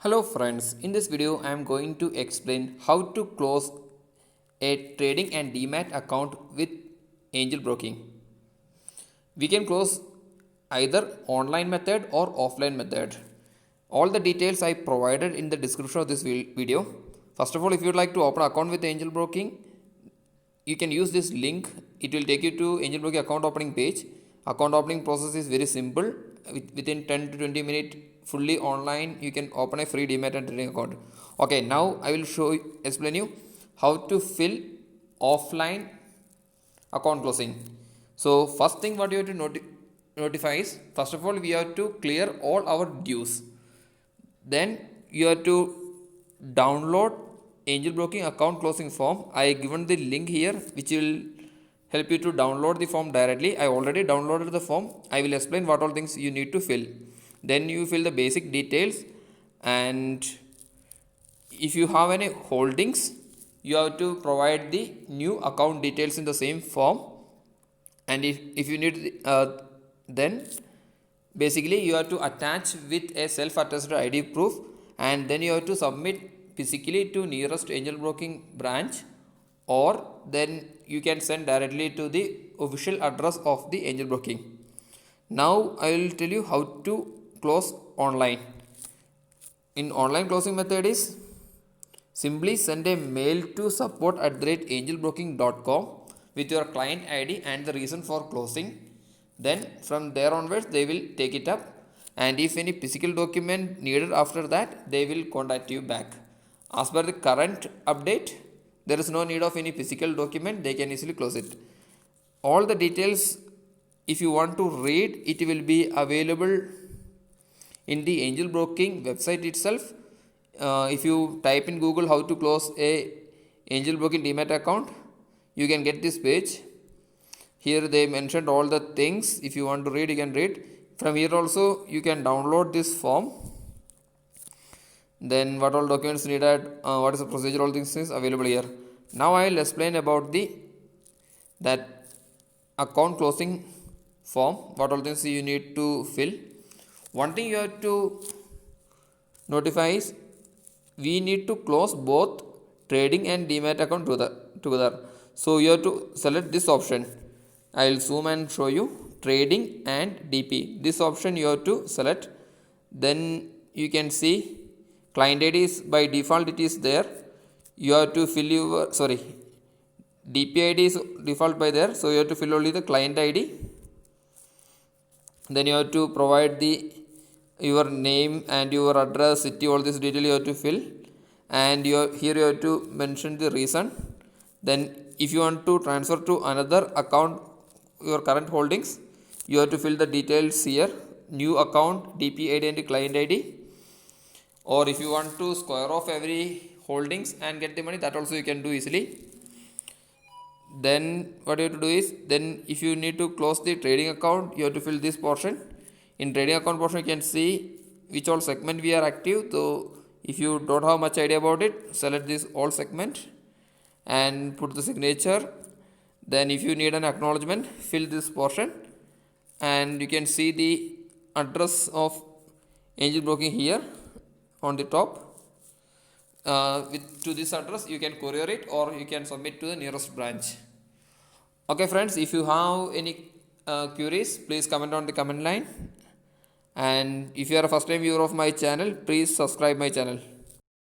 Hello friends, in this video I am going to explain how to close a trading and demat account with Angel Broking. We can close either online method or offline method. All the details I provided in the description of this video. First of all, if you would like to open account with Angel Broking, you can use this link. It will take you to Angel Broking account opening page. Account opening process is very simple. Within 10 to 20 minutes, fully online, you can open a free demat and trading account. Okay, now I will explain you how to fill offline account closing. So first thing what you have to notify is, first of all, we have to clear all our dues. Then you have to download Angel Broking account closing form. I given the link here which will help you to download the form directly. I already downloaded the form. I will explain what all things you need to fill. Then you fill the basic details, and if you have any holdings, you have to provide the new account details in the same form. And if you need then basically you have to attach with a self-attested ID proof, and then you have to submit physically to nearest Angel Broking branch, or then you can send directly to the official address of the Angel Broking. Now I will tell you how to close online. In online closing method is simply send a mail to support@angelbroking.com with your client ID and the reason for closing. Then from there onwards they will take it up, and if any physical document needed after that, they will contact you back. As per the current update, there is no need of any physical document. They can easily close it. All the details, if you want to read, it will be available in the Angel Broking website itself. If you type in Google how to close a Angel Broking demat account, you can get this page. Here they mentioned all the things. If you want to read, you can read. From here also you can download this form. Then what all documents needed, what is the procedure, all things is available here. Now I will explain about that account closing form, what all things you need to fill. One thing you have to notify is, we need to close both trading and demat account together. So you have to select this option. I will zoom and show you trading and DP. This option you have to select. Then you can see client ID is by default it is there. You have to fill your DP ID is default by there. So you have to fill only the client ID. Then you have to provide your name and your address, city, all this detail you have to fill, and here you have to mention the reason. Then if you want to transfer to another account your current holdings, you have to fill the details here, new account, DP ID and client ID. Or if you want to square off every holdings and get the money, that also you can do easily. Then what you have to do is, then if you need to close the trading account, you have to fill this portion. In trading account portion, you can see which all segment we are active. So if you don't have much idea about it, select this all segment and put the signature. Then if you need an acknowledgement, fill this portion, and you can see the address of Angel Broking here on the top. To this address you can courier it, or you can submit to the nearest branch. Okay friends, if you have any queries, please comment on the comment line, and if you are a first time viewer of my channel, please subscribe my channel.